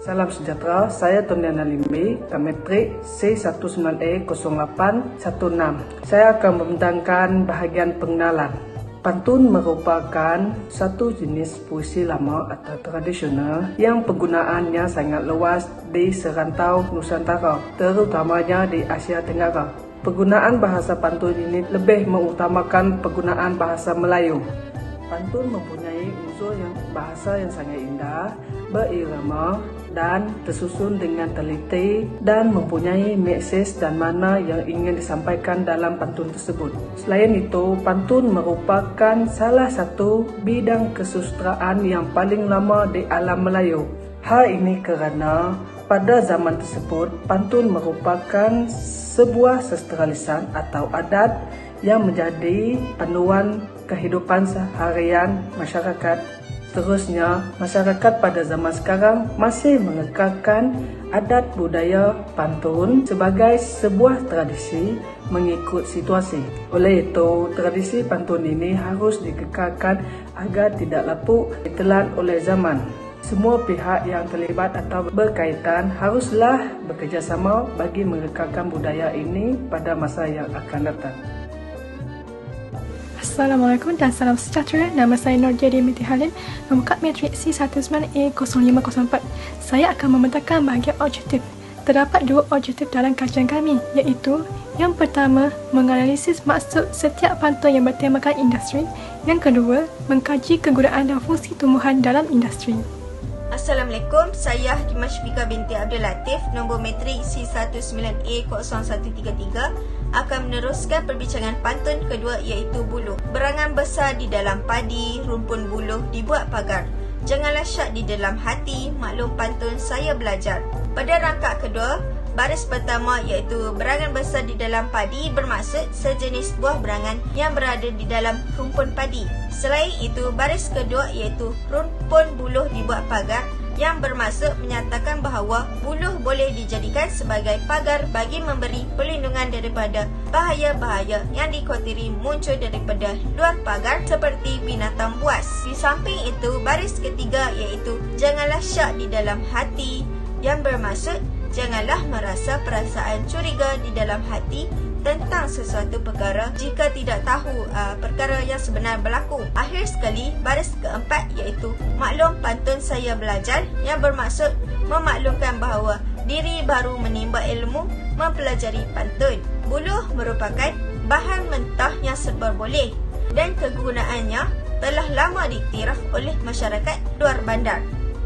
Salam sejahtera, saya Toniana Limbi, Kametrik C19E0816. Saya akan membentangkan bahagian pengenalan. Pantun merupakan satu jenis puisi lama atau tradisional yang penggunaannya sangat luas di serantau Nusantara, terutamanya di Asia Tenggara. Penggunaan bahasa pantun ini lebih mengutamakan penggunaan bahasa Melayu. Pantun mempunyai unsur bahasa yang sangat indah, berirama dan tersusun dengan teliti dan mempunyai mesej dan makna yang ingin disampaikan dalam pantun tersebut. Selain itu, pantun merupakan salah satu bidang kesusastraan yang paling lama di alam Melayu. Hal ini kerana pada zaman tersebut, pantun merupakan sebuah sastra lisan atau adat yang menjadi panduan kehidupan seharian masyarakat. Seterusnya, masyarakat pada zaman sekarang masih mengekalkan adat budaya pantun sebagai sebuah tradisi mengikut situasi. Oleh itu, tradisi pantun ini harus dikekalkan agar tidak lapuk ditelan oleh zaman. Semua pihak yang terlibat atau berkaitan haruslah bekerjasama bagi mengekalkan budaya ini pada masa yang akan datang. Assalamualaikum dan salam sejahtera. Nama saya Nurjadi Binti Halim, nombor kad matrik C19E0504. Saya akan membentangkan bahagian objektif. Terdapat dua objektif dalam kajian kami, iaitu yang pertama, menganalisis maksud setiap pantun yang bertemakan industri. Yang kedua, mengkaji kegunaan dan fungsi tumbuhan dalam industri. Assalamualaikum, saya Dimashfika binti Abdul Latif, nombor matrik C19E0133, akan meneruskan perbincangan pantun kedua iaitu buluh. Berangan besar di dalam padi, rumpun buluh dibuat pagar. Janganlah syak di dalam hati, maklum pantun saya belajar. Pada rangkap kedua, baris pertama iaitu berangan besar di dalam padi bermaksud sejenis buah berangan yang berada di dalam rumpun padi. Selain itu, baris kedua iaitu rumpun buluh dibuat pagar yang bermaksud menyatakan bahawa buluh boleh dijadikan sebagai pagar bagi memberi perlindungan daripada bahaya-bahaya yang dikhawatiri muncul daripada luar pagar seperti binatang buas. Di samping itu, baris ketiga iaitu janganlah syak di dalam hati yang bermaksud janganlah merasa perasaan curiga di dalam hati tentang sesuatu perkara jika tidak tahu perkara yang sebenar berlaku. Akhir sekali, baris keempat iaitu maklum pantun saya belajar yang bermaksud memaklumkan bahawa diri baru menimba ilmu mempelajari pantun. Buluh merupakan bahan mentah yang serba boleh dan kegunaannya telah lama diiktiraf oleh masyarakat luar bandar.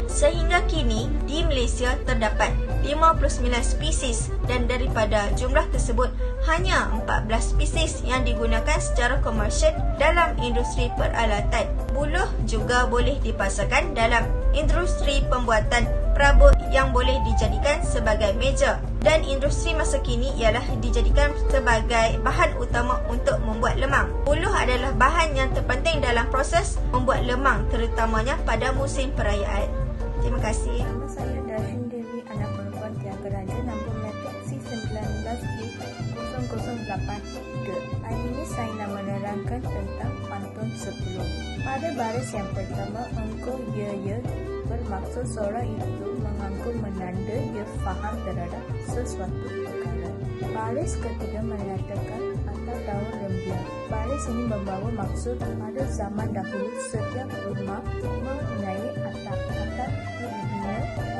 Sehingga kini di Malaysia terdapat 59 spesies dan daripada jumlah tersebut hanya 14 spesies yang digunakan secara komersial dalam industri peralatan. Buluh juga boleh dipasarkan dalam industri pembuatan perabot yang boleh dijadikan sebagai meja, dan industri masa kini ialah dijadikan sebagai bahan utama untuk membuat lemang. Buluh adalah bahan yang terpenting dalam proses membuat lemang, terutamanya pada musim perayaan. Terima kasih. Nama saya Darshun Dewi, anak perempuan Tiaga Raja, nombor matrik C19E0083. Hari ini saya nak menerangkan tentang pantun 10. Pada baris yang pertama, engkau ya bermaksud seorang itu mengaku menanda ia faham terhadap sesuatu perkara. Baris ketiga menyatakan atau daun rembia. Baris ini membawa maksud pada zaman dahulu setiap rumah mempunyai atap berbina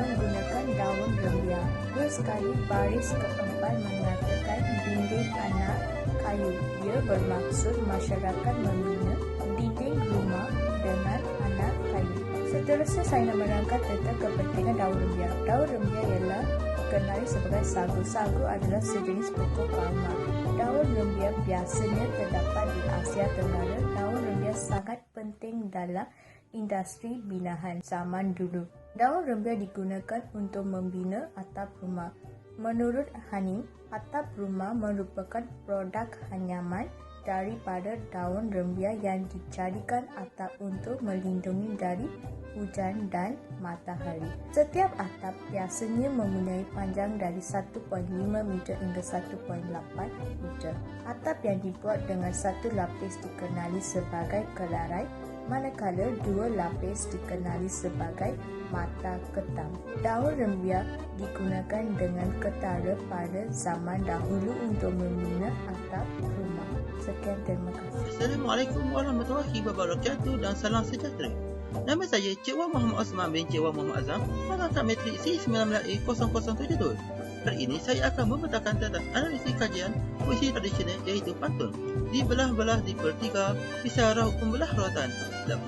menggunakan daun rembia. Dua sekali baris keempat mengatakan dinding anak kayu. Ia bermaksud masyarakat membina dinding rumah dengan anak kayu. Seterusnya saya nak menerangkan tentang kepentingan daun rembia. Daun rembia ialah dikenali sebagai sagu. Sagu adalah sejenis pokok palma. Daun rembia biasanya terdapat di Asia Tenggara. Daun rembia sangat penting dalam industri binahan zaman dulu. Daun rembia digunakan untuk membina atap rumah. Menurut Hanim, atap rumah merupakan produk anyaman daripada daun rembia yang dijadikan atap untuk melindungi dari hujan dan matahari. Setiap atap biasanya mempunyai panjang dari 1.5 meter hingga 1.8 meter. Atap yang dibuat dengan satu lapis dikenali sebagai kelarai manakala dua lapis dikenali sebagai mata ketam. Daun rembiak digunakan dengan ketara pada zaman dahulu untuk membina atap rumah. Sekian, terima kasih. Assalamualaikum warahmatullahi wabarakatuh dan salam sejahtera. Nama saya Cik Wan Muhammad Osman bin Cik Wan Muhammad Azam, pangkat matrik C19A0072. Hari ini saya akan membentangkan tentang analisis kajian puisi tradisional iaitu pantun. Dibelah-belah di per-3, pisau raut pembelah rotan.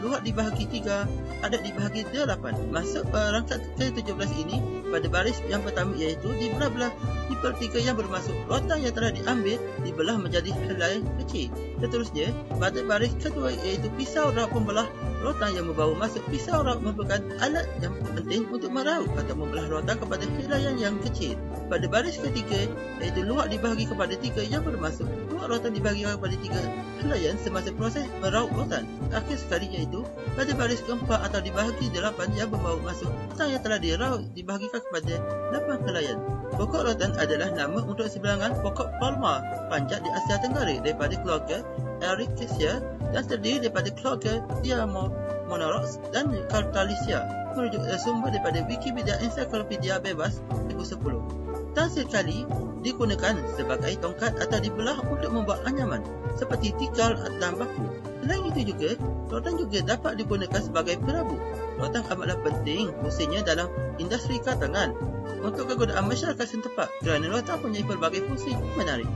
Luhat dibahagi 3, adat dibahagi 8. Masuk rangkaian ke-17 ini, pada baris yang pertama iaitu dibelah-belah di per-3 yang bermaksud rotan yang telah diambil dibelah menjadi helai kecil. Seterusnya, pada baris kedua iaitu pisau raut pembelah rotan yang membawa maksud pisau raut merupakan alat yang penting untuk meraut atau membelah rotan kepada helaian yang kecil. Pada baris ketiga iaitu luhat dibahagi kepada 3 yang bermaksud luhat rotan dibahagi kepada 3 helaian semasa proses meraut rotan. Akhir sekali iaitu pada baris keempat atau dibahagi 8 yang membawa maksud rotan yang telah diraut dibahagikan kepada 8 helaian. Pokok rotan adalah nama untuk sebilangan pokok palma panjat di Asia Tenggara daripada keluarga Ericaceae dan terdiri daripada keluarga Diamonorox dan Cartalaceae. Merujuk sumber daripada Wikipedia Ensiklopedia Bebas 2010. Dan sekali digunakan sebagai tongkat atau dibelah untuk membuat anyaman seperti tikar dan baku. Selain itu juga, rotan juga dapat digunakan sebagai perabot. Rotan amatlah penting fungsinya dalam industri katangan untuk kegunaan masyarakat setempat kerana rotan mempunyai pelbagai fungsi menarik.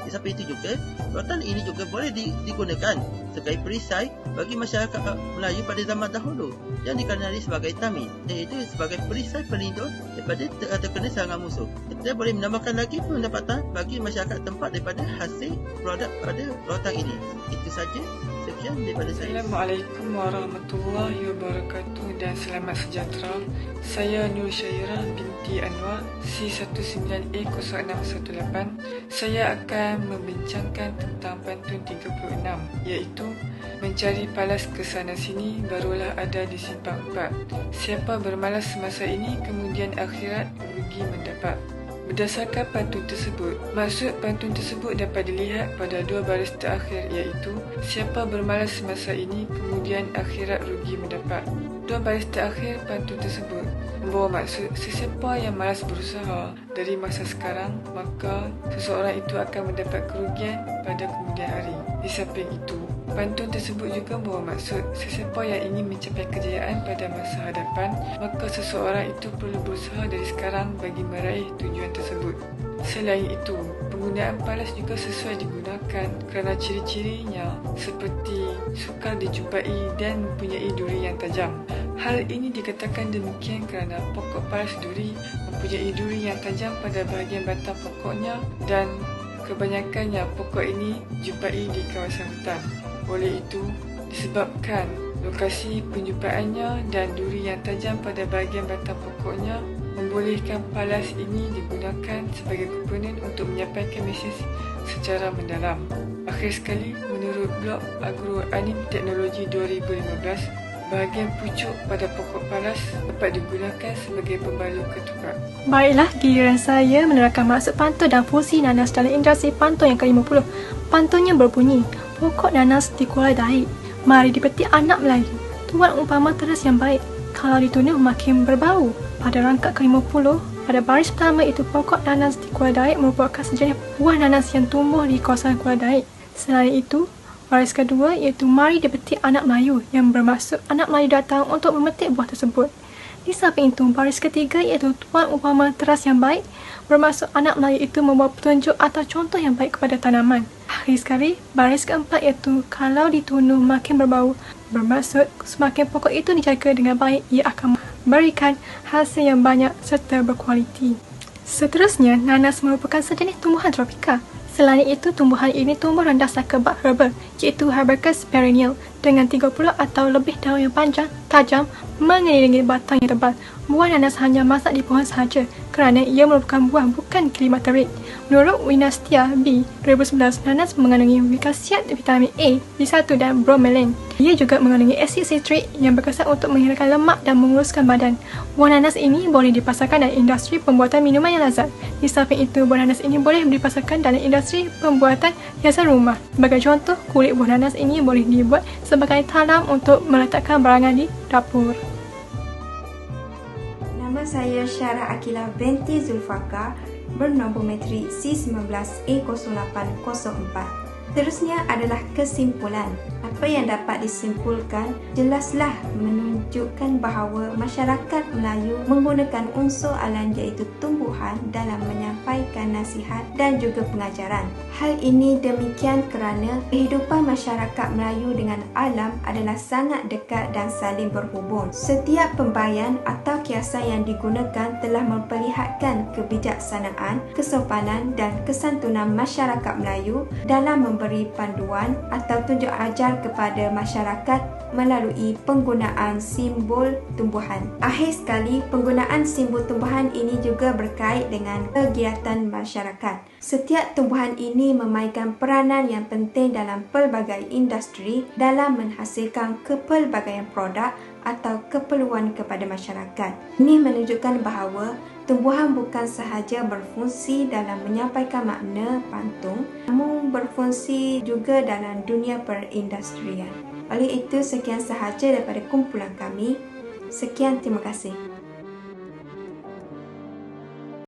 Di samping itu juga, rotan ini juga boleh digunakan sebagai perisai bagi masyarakat Melayu pada zaman dahulu yang dikenali sebagai tami, iaitu sebagai perisai pelindung daripada terkena serangan musuh. Kita boleh menambahkan lagi pendapatan bagi masyarakat tempat daripada hasil produk pada rotan ini. Itu saja. Sekian daripada saya. Assalamualaikum warahmatullahi wabarakatuh dan selamat sejahtera. Saya Nur Syairah binti Anwar C19A0618. Saya akan membincangkan tentang pantun 36 iaitu mencari palas ke sana sini barulah ada di simpang 4. Siapa bermalas semasa ini kemudian akhirat rugi mendapat. Berdasarkan pantun tersebut, maksud pantun tersebut dapat dilihat pada 2 baris terakhir iaitu siapa bermalas semasa ini kemudian akhirat rugi mendapat. 2 baris terakhir pantun tersebut membawa maksud sesiapa yang malas berusaha dari masa sekarang maka seseorang itu akan mendapat kerugian pada kemudian hari. Di samping itu, pantun tersebut juga membawa maksud sesiapa yang ingin mencapai kejayaan pada masa hadapan maka seseorang itu perlu berusaha dari sekarang bagi meraih tujuan tersebut. Selain itu, penggunaan palas juga sesuai digunakan kerana ciri-cirinya seperti sukar dijumpai dan mempunyai duri yang tajam. Hal ini dikatakan demikian kerana pokok palas duri mempunyai duri yang tajam pada bahagian batang pokoknya dan kebanyakannya pokok ini jumpai di kawasan hutan. Oleh itu, disebabkan lokasi penjumpaannya dan duri yang tajam pada bahagian batang pokoknya membolehkan palas ini digunakan sebagai komponen untuk menyampaikan mesej secara mendalam. Akhir sekali, menurut blog Agroanim Teknologi 2015, bahagian pucuk pada pokok palas dapat digunakan sebagai pembalu ketupat. Baiklah, giliran saya menerangkan maksud pantun dan fungsi nanas dalam industri pantun yang ke-50. Pantunnya berbunyi, pokok nanas dikualai daik, mari dipetik anak Melayu. Tuan umpama teras yang baik, kalau ditunuh makin berbau. Pada rangkap ke-50, pada baris pertama itu pokok nanas di Kuala Daik merupakan sejenis buah nanas yang tumbuh di kawasan Kuala Daik. Selain itu, baris kedua iaitu mari dipetik anak Melayu yang bermaksud anak Melayu datang untuk memetik buah tersebut. Di samping itu, baris ketiga iaitu tuan umpama teras yang baik bermaksud anak Melayu itu membawa petunjuk atau contoh yang baik kepada tanaman. Akhir sekali, baris keempat iaitu kalau ditunuh makin berbau bermaksud semakin pokok itu dijaga dengan baik ia akan memberikan hasil yang banyak serta berkualiti. Seterusnya, nanas merupakan sejenis tumbuhan tropika. Selain itu, tumbuhan ini tumbuh rendah saka bak herba, iaitu Hibiscus perennial, dengan 30 atau lebih daun yang panjang, tajam, mengelilingi batang yang tebal. Buah nanas hanya masak di pohon sahaja, kerana ia merupakan buah bukan klimakterid. Menurut Winastia B. 2011, nanas mengandungi khasiat vitamin A, B1 dan bromelain. Ia juga mengandungi asid sitrik yang berkesan untuk menghilangkan lemak dan menguruskan badan. Buah nanas ini boleh dipasarkan dalam industri pembuatan minuman yang lazat. Di samping itu, buah nanas ini boleh dipasarkan dalam industri pembuatan hiasan rumah. Sebagai contoh, kulit buah nanas ini boleh dibuat sebagai talam untuk meletakkan barangan di dapur. Nama saya Syarah Akilah binti Zulfaqar, bernombor metrik C19A0804. Seterusnya adalah kesimpulan. Apa yang dapat disimpulkan jelaslah menunjukkan bahawa masyarakat Melayu menggunakan unsur alam iaitu tumbuhan dalam menyampaikan nasihat dan juga pengajaran. Hal ini demikian kerana kehidupan masyarakat Melayu dengan alam adalah sangat dekat dan saling berhubung. Setiap pembayan atau kiasan yang digunakan telah memperlihatkan kebijaksanaan, kesopanan dan kesantunan masyarakat Melayu dalam memberi panduan atau tunjuk ajar kepada masyarakat melalui penggunaan simbol tumbuhan. Akhir sekali, penggunaan simbol tumbuhan ini juga berkait dengan kegiatan masyarakat. Setiap tumbuhan ini memainkan peranan yang penting dalam pelbagai industri dalam menghasilkan kepelbagaian produk atau keperluan kepada masyarakat. Ini menunjukkan bahawa tumbuhan bukan sahaja berfungsi dalam menyampaikan makna pantun, namun berfungsi juga dalam dunia perindustrian. Oleh itu, sekian sahaja daripada kumpulan kami. Sekian, terima kasih.